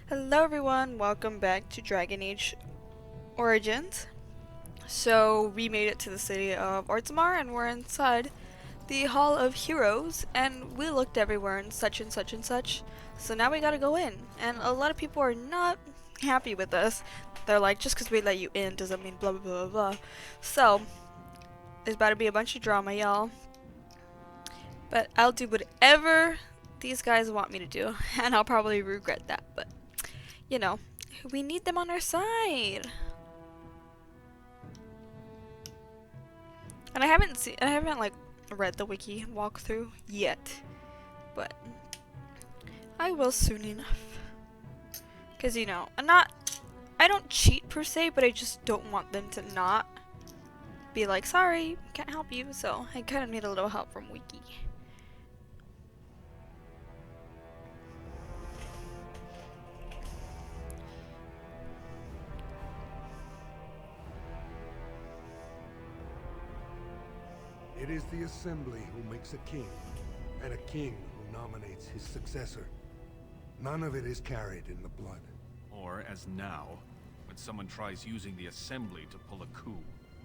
Hello everyone, welcome back to Dragon Age Origins. So we made it to the city of Orzammar and we're inside the Hall of Heroes and we looked everywhere and such and such and such. So now we gotta go in and a lot of people are not happy with us. They're like, just because we let you in doesn't mean blah blah blah blah. So there's about to be a bunch of drama, y'all. But I'll do whatever these guys want me to do and I'll probably regret that, but you know, we need them on our side. And I haven't like read the wiki walkthrough yet, but I will soon enough. Cause you know, I don't cheat per se, but I just don't want them to not be like, sorry, can't help you. So I kind of need a little help from wiki. It is the Assembly who makes a king, and a king who nominates his successor. None of it is carried in the blood. Or, as now, when someone tries using the Assembly to pull a coup.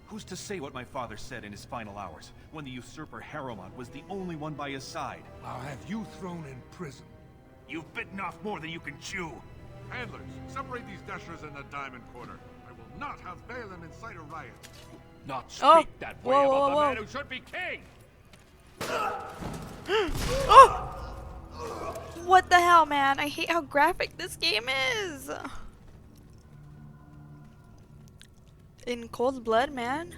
Who's to say what my father said in his final hours, when the usurper Harrowmont was the only one by his side? I'll have you thrown in prison. You've bitten off more than you can chew! Handlers, separate these dashers in the diamond quarter. I will not have Balin incite a riot. Not speak Oh. that way Whoa, about whoa, the whoa. man who should be king! Oh! What the hell, man? I hate how graphic this game is. In cold blood, man.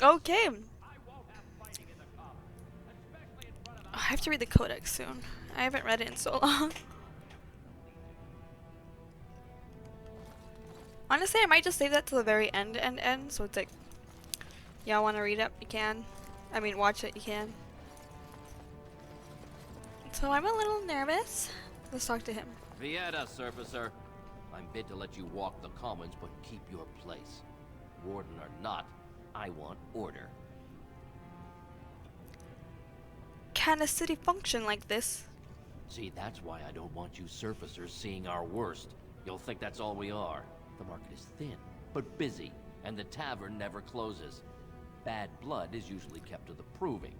Okay. I have to read the codex soon. I haven't read it in so long. Honestly, I might just save that till the very end, so it's like, y'all want to read it, you can. I mean, watch it, you can. So I'm a little nervous. Let's talk to him. Vieta, Surfacer. I'm bid to let you walk the commons, but keep your place. Warden or not, I want order. Can a city function like this? See, that's why I don't want you surfacers seeing our worst. You'll think that's all we are. The market is thin, but busy, and the tavern never closes. Bad blood is usually kept to the proving.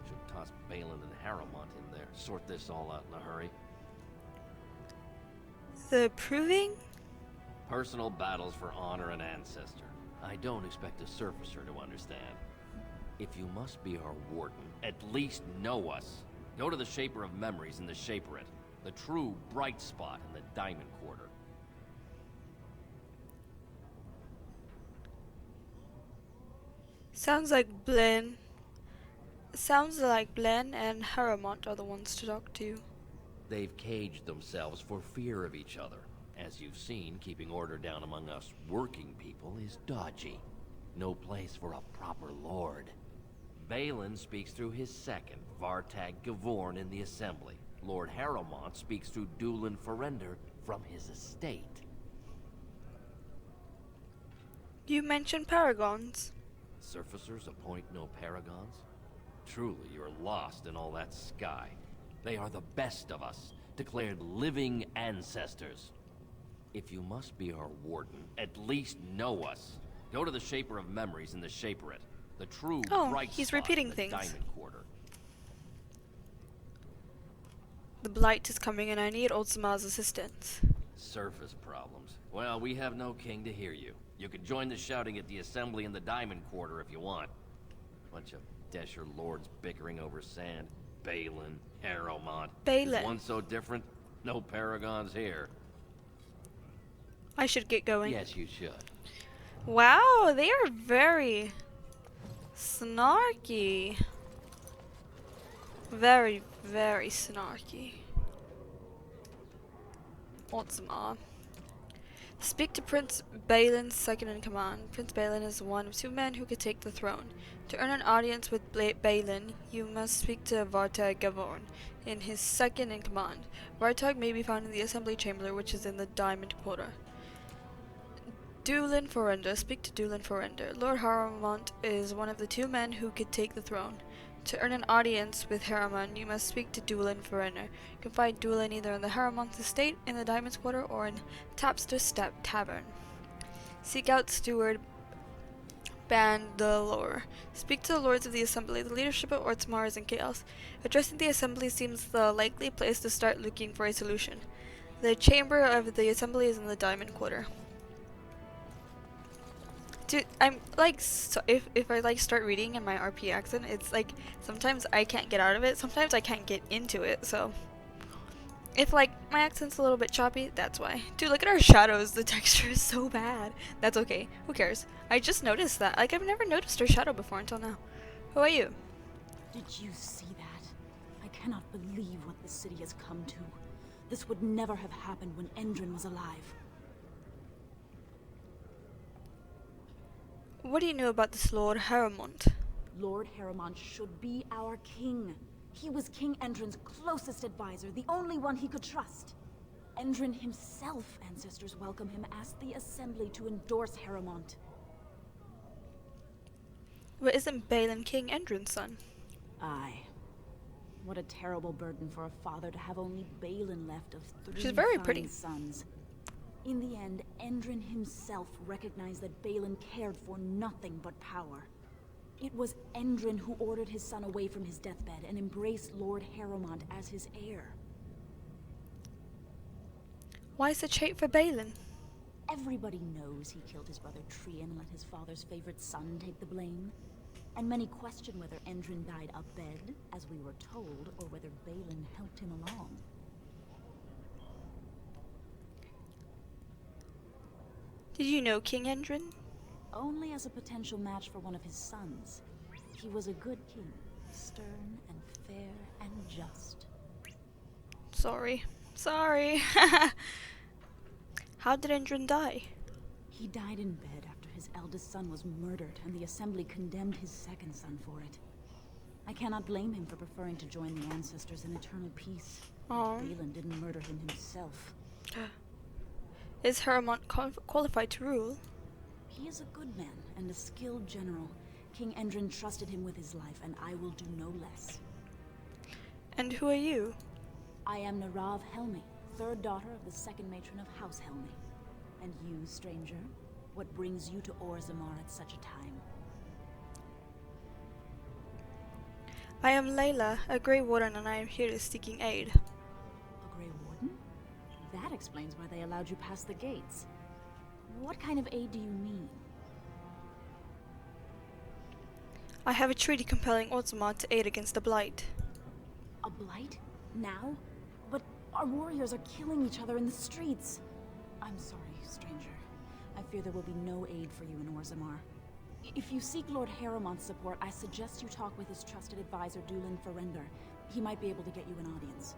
Should toss Balin and Harrowmont in there, sort this all out in a hurry. The proving? Personal battles for honor and ancestor. I don't expect a surfacer to understand. If you must be our warden, at least know us. Go to the Shaper of Memories in the Shaperate, the true bright spot in the Diamond Quarter. Sounds like Blen and Harrowmont are the ones to talk to. They've caged themselves for fear of each other. As you've seen, keeping order down among us working people is dodgy. No place for a proper lord. Balin speaks through his second, Vartag Gavorn, in the Assembly. Lord Harrowmont speaks through Dulin Ferender from his estate. You mentioned paragons. Surfacers appoint no paragons? Truly, you're lost in all that sky. They are the best of us, declared living ancestors. If you must be our warden, at least know us. Go to the Shaper of Memories in the Shaperate, the true bright he's spot repeating in the things. Diamond Quarter. The Blight is coming and I need Ordzammar's assistance. Surface problems. Well, we have no king to hear you. You can join the shouting at the Assembly in the Diamond Quarter if you want. Bunch of Desher lords bickering over sand. Balin, Harrowmont. Balin. Is one so different? No paragons here. I should get going. Yes, you should. Wow, they are very snarky. Very, very snarky. Orzammar. Speak to Prince Balin's second in command. Prince Balin is one of two men who could take the throne. To earn an audience with Balin, you must speak to Vartag Gavorn in his second in command. Vartag may be found in the Assembly Chamber, which is in the Diamond Quarter. Dulin Ferender. Speak to Dulin Ferender. Lord Harrowmont is one of the two men who could take the throne. To earn an audience with Harriman, you must speak to Doolin Foreigner. You can find Doolin either in the Harriman's estate, in the Diamond's Quarter, or in Tapster Step Tavern. Seek out Steward Bandalore. Speak to the Lords of the Assembly. The leadership of Ortmar is in chaos. Addressing the Assembly seems the likely place to start looking for a solution. The Chamber of the Assembly is in the Diamond Quarter. Dude, I'm like, so if I like start reading in my RP accent, it's like sometimes I can't get out of it, sometimes I can't get into it, so if like my accent's a little bit choppy, that's why. Dude, look at our shadows, the texture is so bad. That's okay, who cares? I just noticed that, like I've never noticed our shadow before until now. Who are you? Did you see that? I cannot believe what this city has come to. This would never have happened when Endrin was alive. What do you know about this Lord Harrimont? Lord Harriman should be our king. He was King Endrin's closest advisor, the only one he could trust. Endrin himself, ancestors welcome him, asked the Assembly to endorse Harrimont. But isn't Balin King Endrin's son? Aye. What a terrible burden for a father to have only Balin left of 3 She's very fine pretty. sons. In the end, Endrin himself recognized that Balin cared for nothing but power. It was Endrin who ordered his son away from his deathbed and embraced Lord Harrimont as his heir. Why such hate for Balin? Everybody knows he killed his brother Trian and let his father's favorite son take the blame. And many question whether Endrin died abed, as we were told, or whether Balin helped him along. Did you know King Endrin? Only as a potential match for one of his sons. He was a good king, stern and fair and just. Sorry. How did Endrin die? He died in bed after his eldest son was murdered, and the Assembly condemned his second son for it. I cannot blame him for preferring to join the ancestors in eternal peace. Aww. Balin didn't murder him himself. Is Harrimont qualified to rule? He is a good man and a skilled general. King Endrin trusted him with his life, and I will do no less. And who are you? I am Narav Helmi, third daughter of the second matron of House Helmi. And you, stranger, what brings you to Orzammar at such a time? I am Layla, a Grey Warden, and I am here seeking aid. A Grey Warden? That explains why they allowed you past the gates. What kind of aid do you mean? I have a treaty compelling Orzammar to aid against the Blight. A blight? Now? But our warriors are killing each other in the streets. I'm sorry, stranger. I fear there will be no aid for you in Orzammar. If you seek Lord Harrimon's support, I suggest you talk with his trusted advisor, Doolin Foreigner. He might be able to get you an audience.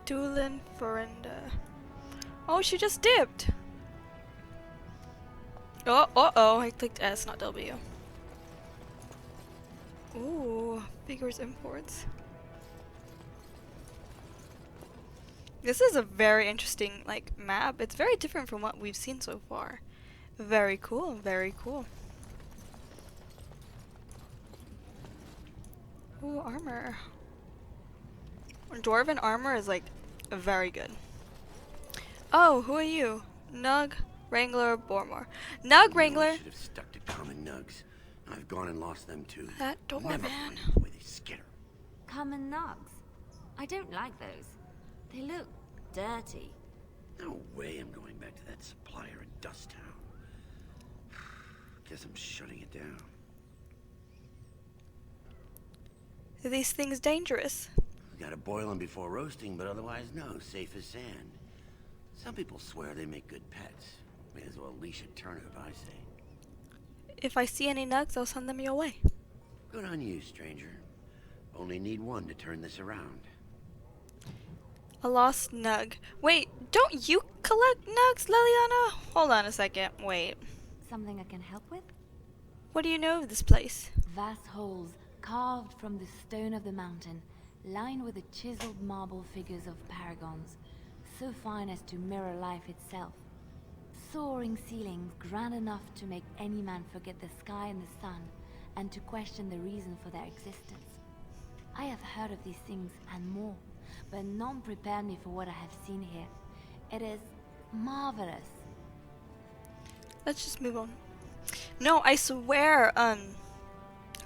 Doolin Foreigner. Oh, she just dipped. Oh, I clicked S, not W. Ooh, figures imports. This is a very interesting, like, map. It's very different from what we've seen so far. Very cool, very cool. Ooh, armor. Dwarven armor is, like, very good. Oh, who are you? Nug, Wrangler, Bormore. Nug, Wrangler! I should have stuck to common nugs. I've gone and lost them too. That door, Never man. mind the way they skitter. Common nugs. I don't like those. They look dirty. No way I'm going back to that supplier in Dust Town. Guess I'm shutting it down. Are these things dangerous? Gotta boil them before roasting, but otherwise no, safe as sand. Some people swear they make good pets. May as well leash a turnip, I say. If I see any nugs, I'll send them your way. Good on you, stranger. Only need one to turn this around. A lost nug. Wait, don't you collect nugs, Liliana? Hold on a second, wait. Something I can help with? What do you know of this place? Vast holes carved from the stone of the mountain, lined with the chiseled marble figures of paragons, so fine as to mirror life itself. Soaring ceilings grand enough to make any man forget the sky and the sun, and to question the reason for their existence. I have heard of these things and more, but none prepared me for what I have seen here. It is marvelous. Let's just move on. No, I swear,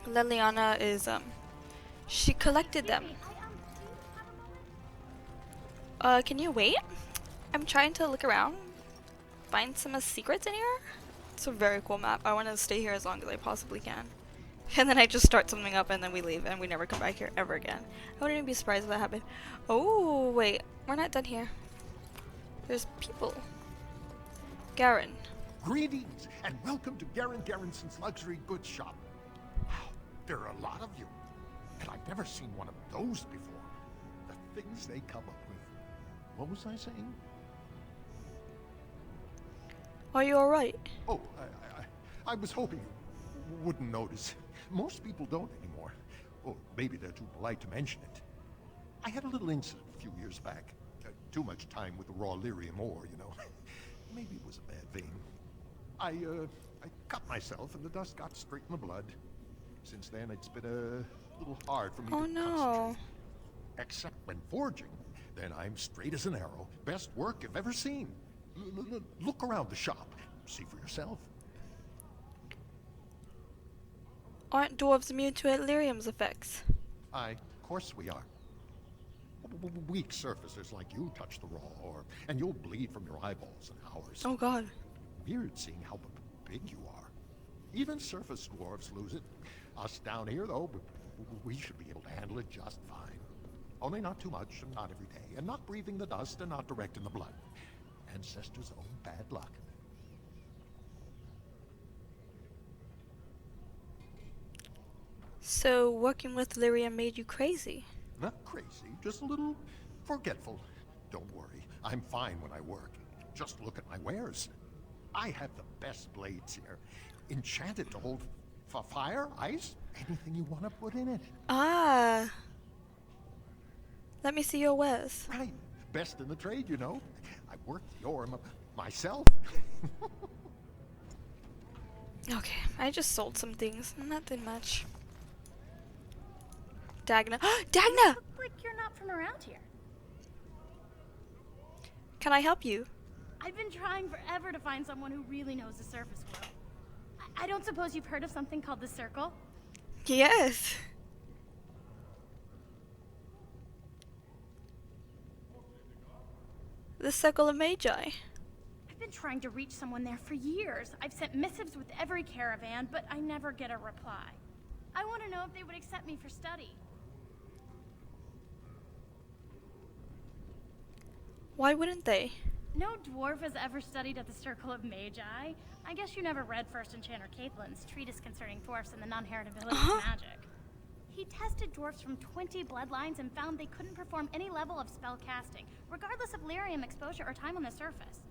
Liliana is, she collected them. Can you wait? I'm trying to look around, find some secrets in here. It's a very cool map. I want to stay here as long as I possibly can. And then I just start something up and then we leave and we never come back here ever again. I wouldn't even be surprised if that happened. Oh, wait. We're not done here. There's people. Garen. Greetings, and welcome to Garen Garrison's luxury goods shop. Wow, there are a lot of you, and I've never seen one of those before. The things they come up with. What was I saying? Are you alright? Oh, I was hoping you wouldn't notice. Most people don't anymore. Or maybe they're too polite to mention it. I had a little incident a few years back. Too much time with the raw lyrium ore, you know. Maybe it was a bad thing. I cut myself and the dust got straight in the blood. Since then, it's been a little hard for me to concentrate. Except when forging, then I'm straight as an arrow. Best work I've ever seen. Look around the shop. See for yourself. Aren't dwarves immune to lyrium's effects? Of course we are. Weak surfacers like you touch the raw ore, and you'll bleed from your eyeballs in hours. Oh god. Weird seeing how big you are. Even surface dwarves lose it. Us down here, though, we should be able to handle it just fine. Only not too much, and not every day, and not breathing the dust, and not direct in the blood. Ancestors' own bad luck. So, working with lyrium made you crazy? Not crazy, just a little forgetful. Don't worry, I'm fine when I work. Just look at my wares. I have the best blades here. Enchanted to hold fire, ice, anything you want to put in it. Ah. Let me see your wares. Right. Best in the trade, you know. I worked the ore myself. Okay, I just sold some things. Nothing much. DAGNA. DAGNA! Look like you're not from around here. Can I help you? I've been trying forever to find someone who really knows the surface world. I don't suppose you've heard of something called the Circle? Yes. The Circle of Magi. I've been trying to reach someone there for years. I've sent missives with every caravan, but I never get a reply. I want to know if they would accept me for study. Why wouldn't they? No dwarf has ever studied at the Circle of Magi. I guess you never read First Enchanter Caitlin's treatise concerning dwarfs and the non-heritability of magic. He tested dwarfs from 20 bloodlines and found they couldn't perform any level of spell casting, regardless of lyrium exposure or time on the surface.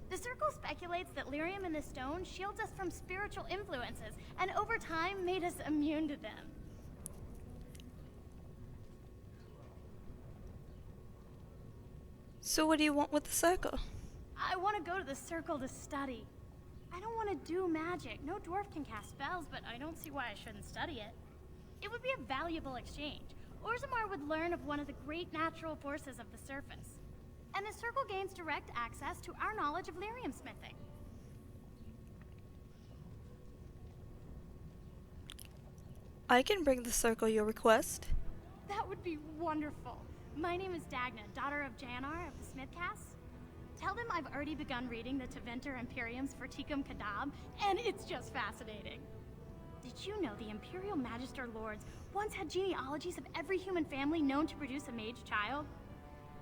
The Circle speculates that lyrium in the stone shields us from spiritual influences, and over time made us immune to them. So what do you want with the Circle? I want to go to the Circle to study. I don't want to do magic. No dwarf can cast spells, but I don't see why I shouldn't study it. It would be a valuable exchange. Orzammar would learn of one of the great natural forces of the surface. And the Circle gains direct access to our knowledge of lyrium smithing. I can bring the Circle your request. That would be wonderful. My name is DAGNA, daughter of Janar of the Smithcast. Tell them I've already begun reading the Teventer Imperium's Verticum Kadab, and it's just fascinating. Did you know the Imperial Magister Lords once had genealogies of every human family known to produce a mage child?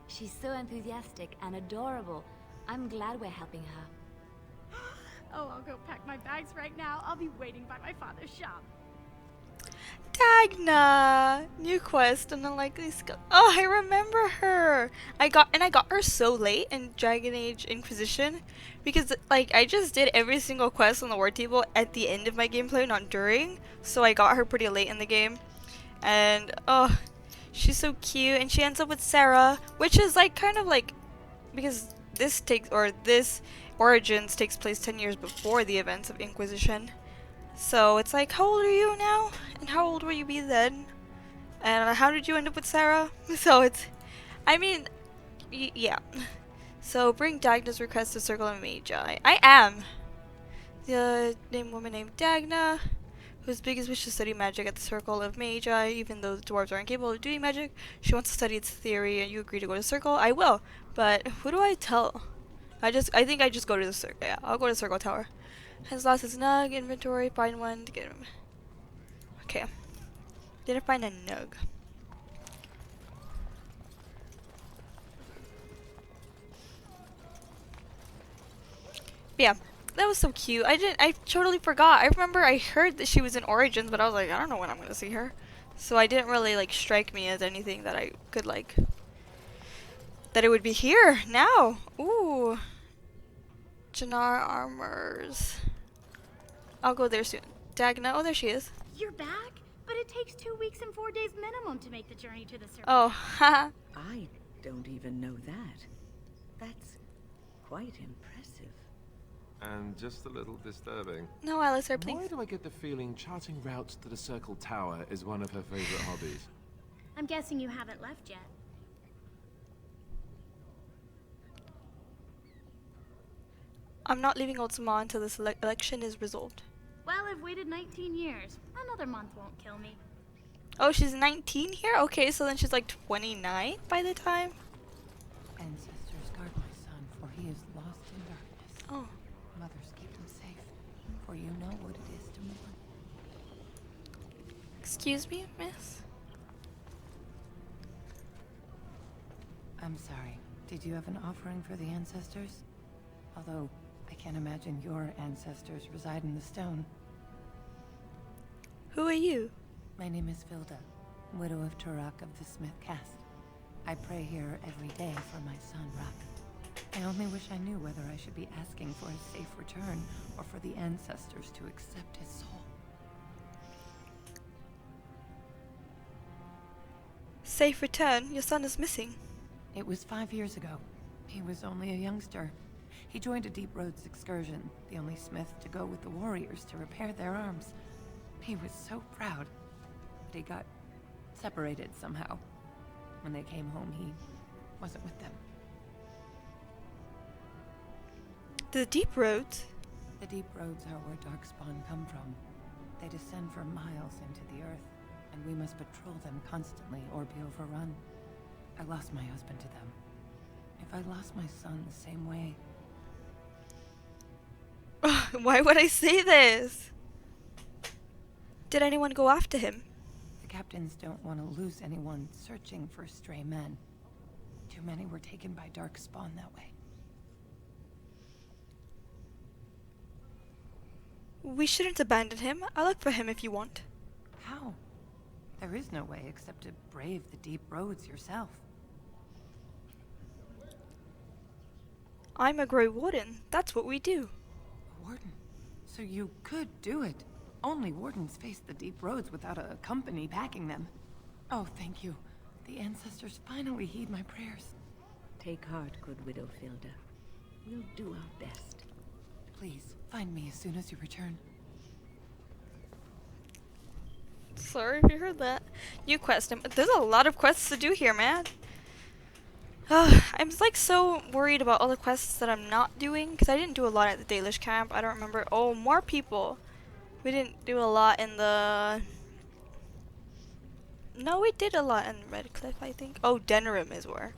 She's so enthusiastic and adorable. I'm glad we're helping her. Oh, I'll go pack my bags right now. I'll be waiting by my father's shop. DAGNA! New quest, and unlikely skill. Oh, I remember her! I got her so late in Dragon Age Inquisition because, like, I just did every single quest on the war table at the end of my gameplay, not during. So I got her pretty late in the game. And, oh, she's so cute. And she ends up with Sarah, which is, like, kind of like, because this Origins takes place 10 years before the events of Inquisition. So it's like, how old are you now? And how old will you be then? And how did you end up with Sarah? So it's, I mean, yeah. So bring Dagna's request to Circle of Magi. I am. The woman named Dagna, whose biggest wish is to study magic at the Circle of Magi, even though the dwarves are incapable of doing magic. She wants to study its theory, and you agree to go to the Circle. I will, but who do I tell? I think I just go to the Circle. Yeah, I'll go to the Circle Tower. Has lost his NUG inventory. Find one to get him. Okay. Didn't find a NUG. But yeah, that was so cute. I totally forgot. I remember I heard that she was in Origins, but I was like, I don't know when I'm gonna see her. So I didn't really like strike me as anything that I could like, that it would be here now. Ooh. Jannar Armors. I'll go there soon. Dagna, oh there she is. You're back? But it takes 2 weeks and 4 days minimum to make the journey to the circle. Oh, haha. I don't even know that. That's quite impressive. And just a little disturbing. No, Alistair, please. Why do I get the feeling charting routes to the Circle Tower is one of her favorite hobbies? I'm guessing you haven't left yet. I'm not leaving Ultima until this election is resolved. Well, I've waited 19 years. Another month won't kill me. Oh, she's 19 here? Okay, so then she's like 29 by the time? Ancestors, guard my son, for he is lost in darkness. Oh. Mothers, keep him safe, for you know what it is to mourn. Excuse me, miss? I'm sorry. Did you have an offering for the ancestors? Although, I can't imagine your ancestors reside in the stone. Who are you? My name is Vilda, widow of Turok of the Smith Caste. I pray here every day for my son, Rak. I only wish I knew whether I should be asking for his safe return or for the ancestors to accept his soul. Safe return? Your son is missing. It was 5 years ago. He was only a youngster. He joined a Deep Roads excursion, the only smith to go with the warriors to repair their arms. He was so proud, but he got separated somehow. When they came home, he wasn't with them. The Deep Roads? The Deep Roads are where Darkspawn come from. They descend for miles into the earth, and we must patrol them constantly or be overrun. I lost my husband to them. If I lost my son the same way... Why would I say this? Did anyone go after him? The captains don't want to lose anyone searching for stray men. Too many were taken by Darkspawn that way. We shouldn't abandon him. I'll look for him if you want. How? There is no way except to brave the Deep Roads yourself. I'm a Grey Warden. That's what we do. A warden? So you could do it. Only wardens face the Deep Roads without a company backing them. Oh, thank you. The ancestors finally heed my prayers. Take heart, good widow Filda. We'll do our best. Please, find me as soon as you return. Sorry if you heard that. New quest. There's a lot of quests to do here, man. I'm like so worried about all the quests that I'm not doing because I didn't do a lot at the Dalish camp. I don't remember. Oh, more people. We didn't do a lot in the... No, we did a lot in Redcliffe, I think. Oh, Denerim is where.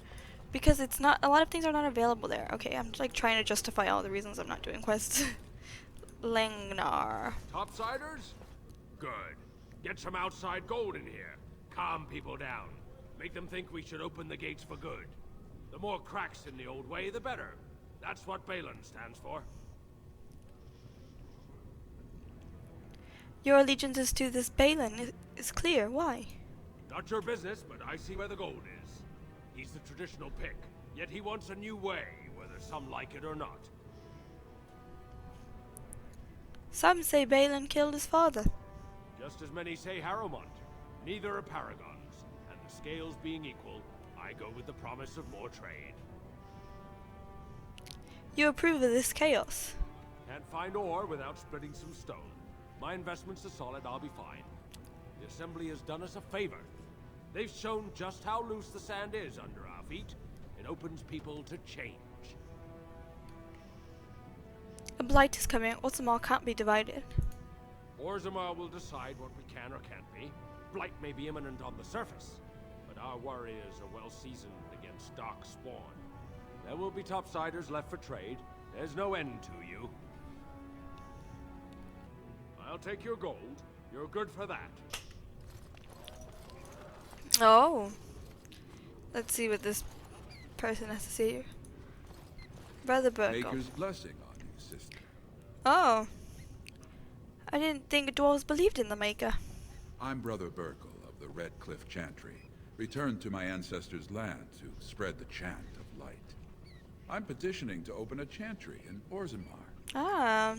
Because it's not... A lot of things are not available there. Okay, I'm like trying to justify all the reasons I'm not doing quests. Langnar. Topsiders? Good. Get some outside gold in here. Calm people down. Make them think we should open the gates for good. The more cracks in the old way, the better. That's what Balin stands for. Your allegiance to this Balin is clear. Why? Not your business, but I see where the gold is. He's the traditional pick, yet he wants a new way, whether some like it or not. Some say Balin killed his father. Just as many say Harrowmont. Neither are paragons, and the scales being equal, I go with the promise of more trade. You approve of this chaos? Can't find ore without splitting some stone. My investments are solid, I'll be fine. The Assembly has done us a favor. They've shown just how loose the sand is under our feet. It opens people to change. A blight is coming. Orzammar can't be divided. Orzammar will decide what we can or can't be. Blight may be imminent on the surface, but our warriors are well seasoned against dark spawn. There will be topsiders left for trade. There's no end to you. I'll take your gold. You're good for that. Oh. Let's see what this person has to say here. Brother Burkle. Maker's blessing on you, sister. Oh. I didn't think dwarves believed in the Maker. I'm Brother Burkle of the Red Cliff Chantry, returned to my ancestors' land to spread the chant of light. I'm petitioning to open a chantry in Orzammar. Ah.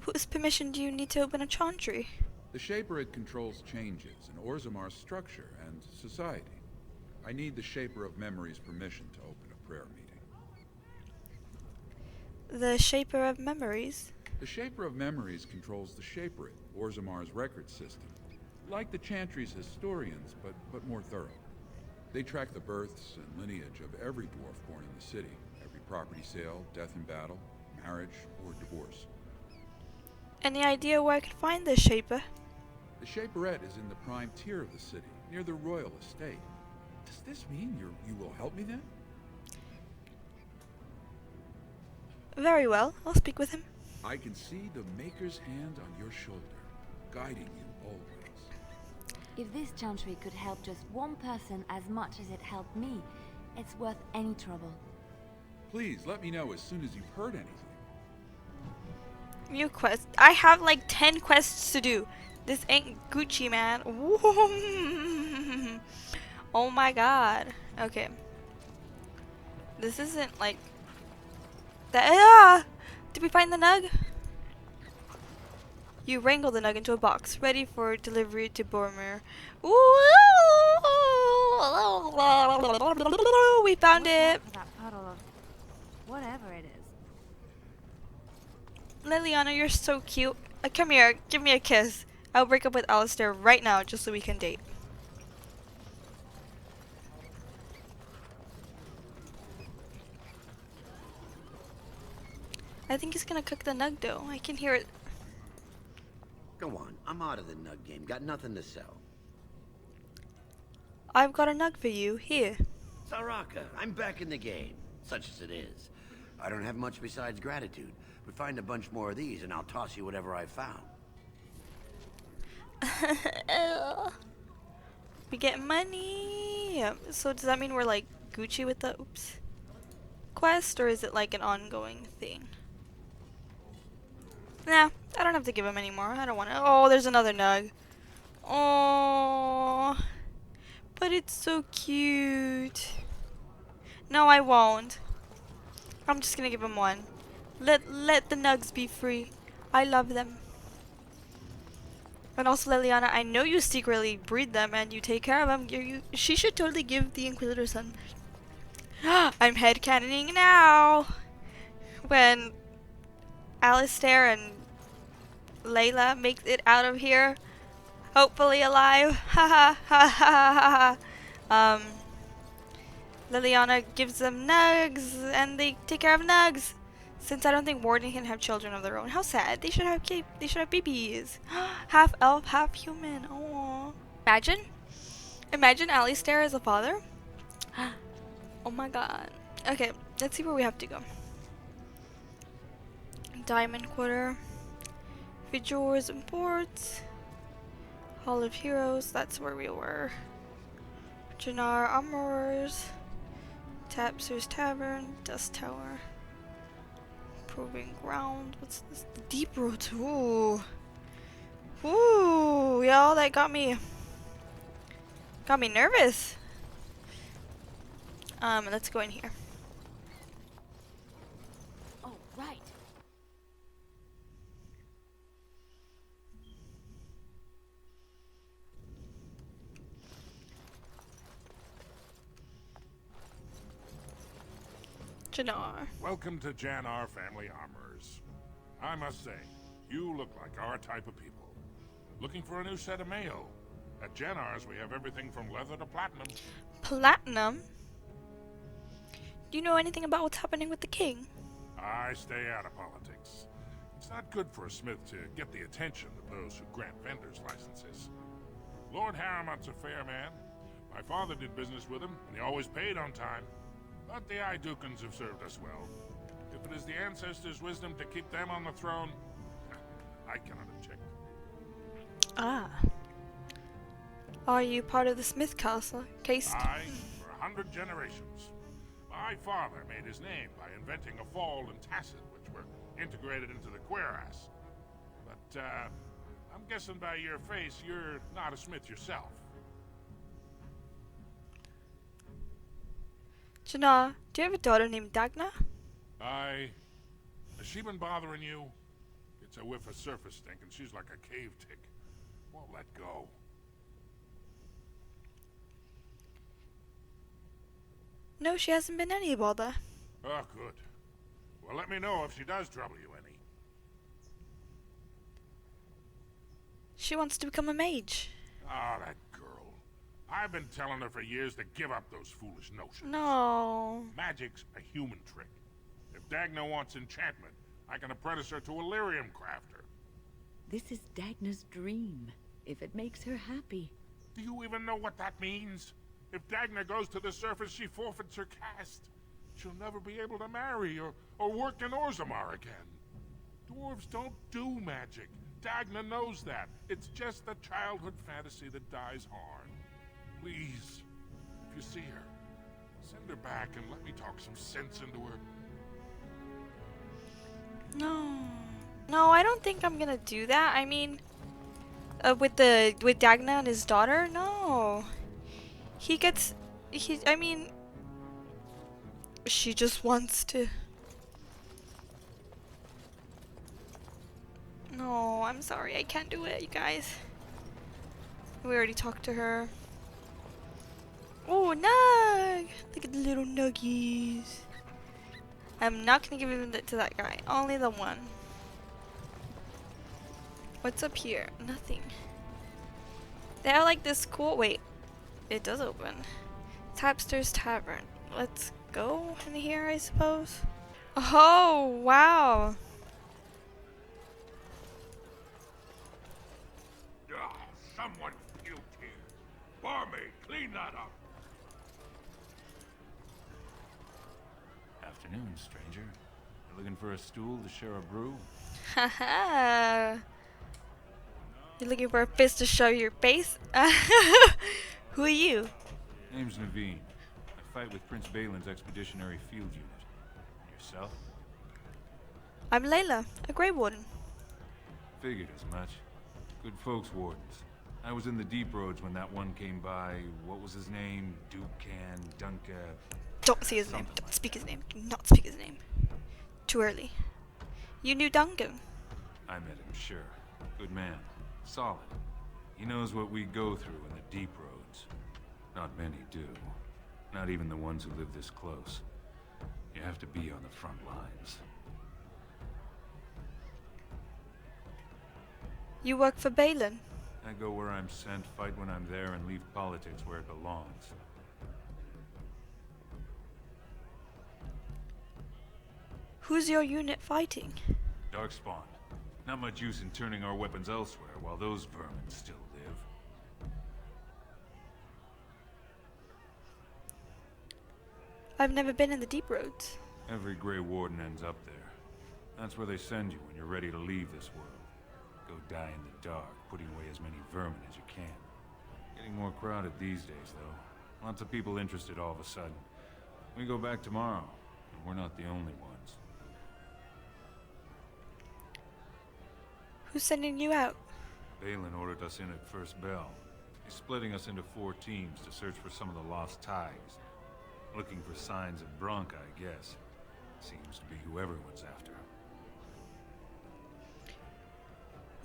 Whose permission do you need to open a chantry? The Shaperate controls changes in Orzammar's structure and society. I need the Shaper of Memory's permission to open a prayer meeting. The Shaper of Memories? The Shaper of Memories controls the Shaperate, Orzammar's record system. Like the Chantry's historians, but more thorough. They track the births and lineage of every dwarf born in the city, every property sale, death in battle, marriage, or divorce. Any idea where I could find this Shaper? The Shaperette is in the prime tier of the city, near the royal estate. Does this mean you will help me then? Very well, I'll speak with him. I can see the Maker's hand on your shoulder, guiding you always. If this chantry could help just one person as much as it helped me, it's worth any trouble. Please let me know as soon as you've heard anything. New quest. I have like 10 quests to do. This ain't Gucci, man. Oh my god. Okay. This isn't like that. Ah! Did we find the nug? You wrangle the nug into a box, ready for delivery to Boromir. We found it. That puddle of whatever it is. Liliana, you're so cute. Come here, give me a kiss. I'll break up with Alistair right now just so we can date. I think he's gonna cook the nug dough. I can hear it. Go on, I'm out of the nug game. Got nothing to sell. I've got a nug for you. Here. Saraka, I'm back in the game. Such as it is. I don't have much besides gratitude. But find a bunch more of these and I'll toss you whatever I found. We get money. Yep. So does that mean we're like Gucci with the quest, or is it like an ongoing thing? Nah, I don't have to give him any more. I don't want to. Oh, there's another nug. Oh, but it's so cute. No, I won't. I'm just gonna give him one. Let the nugs be free. I love them. And also, Liliana, I know you secretly breed them and you take care of them. She should totally give the Inquisitor son. I'm headcanoning now. When Alistair and Layla make it out of here, hopefully alive. Ha ha ha ha. Liliana gives them nugs and they take care of nugs. Since I don't think Warden can have children of their own. How sad. They should have babies. Half elf, half human. Aww. Imagine Alistair as a father. Oh my god. Okay, let's see where we have to go. Diamond Quarter. Vijor's Imports. Hall of Heroes, that's where we were. Jannar Armorers. Tapser's Tavern. Dust Tower. Proving Ground. What's this? The Deep Road. Ooh. Ooh, y'all, that got me nervous. Let's go in here. Oh, right. Jannar. Welcome to Jannar Family Armorers. I must say, you look like our type of people. Looking for a new set of mail? At Jannar's, we have everything from leather to platinum. Platinum? Do you know anything about what's happening with the king? I stay out of politics. It's not good for a smith to get the attention of those who grant vendors licenses. Lord Harriman's a fair man. My father did business with him, and he always paid on time. But the Idukans have served us well. If it is the ancestors' wisdom to keep them on the throne, I cannot object. Ah. Are you part of the Smith Castle? Case? Aye, for 100 generations. My father made his name by inventing a fall and tacit, which were integrated into the cuirass. But, I'm guessing by your face, you're not a smith yourself. Jannar, do you have a daughter named Dagna? Has she been bothering you? It's a whiff of surface stink, and she's like a cave tick. Won't let go. No, she hasn't been any bother. Oh, good. Well, let me know if she does trouble you any. She wants to become a mage. Ah, that girl. I've been telling her for years to give up those foolish notions. No. Magic's a human trick. If Dagna wants enchantment, I can apprentice her to a lyrium crafter. This is Dagna's dream, if it makes her happy. Do you even know what that means? If Dagna goes to the surface, she forfeits her caste. She'll never be able to marry or work in Orzammar again. Dwarves don't do magic. Dagna knows that. It's just a childhood fantasy that dies hard. Please, if you see her, send her back and let me talk some sense into her. No. No, I don't think I'm gonna do that. I mean, with Dagna and his daughter, no. I mean, she just wants to. No, I'm sorry, I can't do it, you guys. We already talked to her. Oh, Nug! Look at the little nuggies. I'm not gonna give it to that guy, only the one. What's up here? Nothing. They have like this cool. Wait, it does open. Tapster's Tavern. Let's go in here, I suppose. Oh, wow. Someone puked here. Barmaid, clean that up. Afternoon, stranger. You looking for a stool to share a brew? Haha. You're looking for a fist to show your face? Who are you? Name's Naveen. I fight with Prince Balin's expeditionary field unit. Yourself? I'm Layla, a Grey Warden. Figured as much. Good folks, wardens. I was in the deep roads when that one came by. What was his name? Dukan, Dunka. Don't say his name. Don't speak his name. Do not speak his name. Too early. You knew Duncan. I met him, sure. Good man. Solid. He knows what we go through in the deep roads. Not many do. Not even the ones who live this close. You have to be on the front lines. You work for Balin. I go where I'm sent, fight when I'm there, and leave politics where it belongs. Who's your unit fighting? Darkspawn. Not much use in turning our weapons elsewhere while those vermin still live. I've never been in the deep roads. Every Grey Warden ends up there. That's where they send you when you're ready to leave this world. Go die in the dark, putting away as many vermin as you can. Getting more crowded these days, though. Lots of people interested all of a sudden. We go back tomorrow, and we're not the only ones. Who's sending you out? Balin ordered us in at first bell. He's splitting us into 4 teams to search for some of the lost ties. Looking for signs of Bronca, I guess. Seems to be who everyone's after.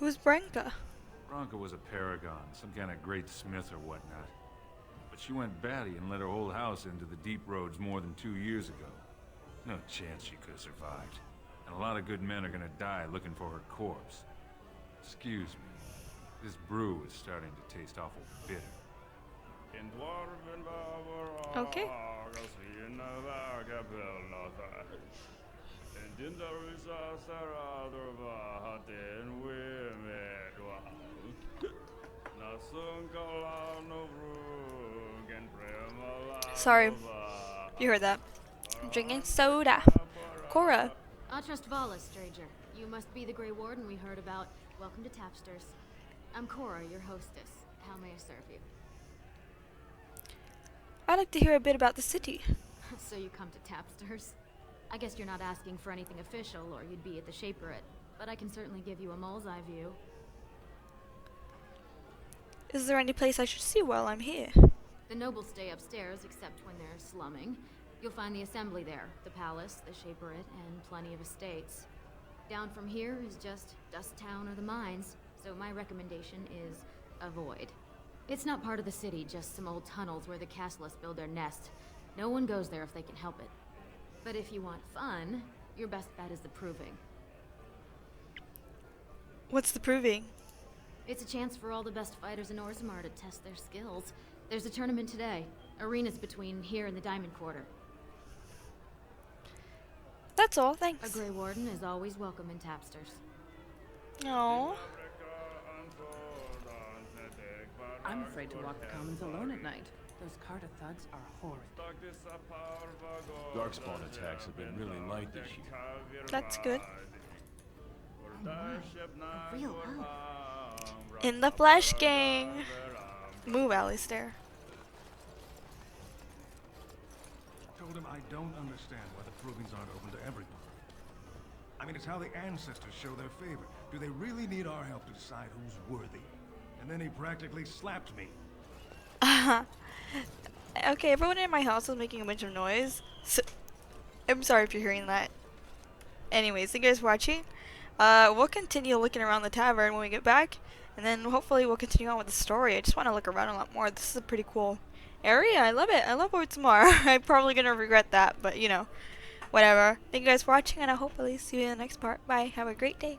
Who's Branka? Bronca was a paragon, some kind of great smith or whatnot. But she went batty and let her whole house into the deep roads more than 2 years ago. No chance she could have survived. And a lot of good men are gonna die looking for her corpse. Excuse me. This brew is starting to taste awful bitter. Okay. Sorry, you heard that. I'm drinking soda. Cora. Trust Vala, stranger. You must be the Grey Warden we heard about. Welcome to Tapsters. I'm Cora, your hostess. How may I serve you? I'd like to hear a bit about the city. So you come to Tapsters? I guess you're not asking for anything official, or you'd be at the Shaperate. But I can certainly give you a mole's eye view. Is there any place I should see while I'm here? The nobles stay upstairs, except when they're slumming. You'll find the assembly there, the palace, the Shaperate, and plenty of estates. Down from here is just Dust Town or the mines, so my recommendation is avoid. It's not part of the city, just some old tunnels where the castlists build their nest. No one goes there if they can help it. But if you want fun, your best bet is the Proving. What's the Proving? It's a chance for all the best fighters in Orzammar to test their skills. There's a tournament today. Arenas between here and the Diamond Quarter. That's all, thanks. A Grey Warden is always welcome in Tapsters. No. I'm afraid to walk the commons alone at night. Those Carter thugs are horrid. Darkspawn attacks have been really light this year. That's good. Oh my, a real help. In the Flesh Gang. Move, Alistair. Told him I don't understand why the provings aren't open to everyone. I mean, it's how the ancestors show their favor. Do they really need our help to decide who's worthy? And then he practically slapped me. Okay, everyone in my house is making a bunch of noise. So, I'm sorry if you're hearing that. Anyways, thank you guys for watching. We'll continue looking around the tavern when we get back. And then hopefully we'll continue on with the story. I just want to look around a lot more. This is a pretty cool area. I love it. I love Orzammar. I'm probably going to regret that, but you know, whatever. Thank you guys for watching, and I'll hopefully see you in the next part. Bye. Have a great day.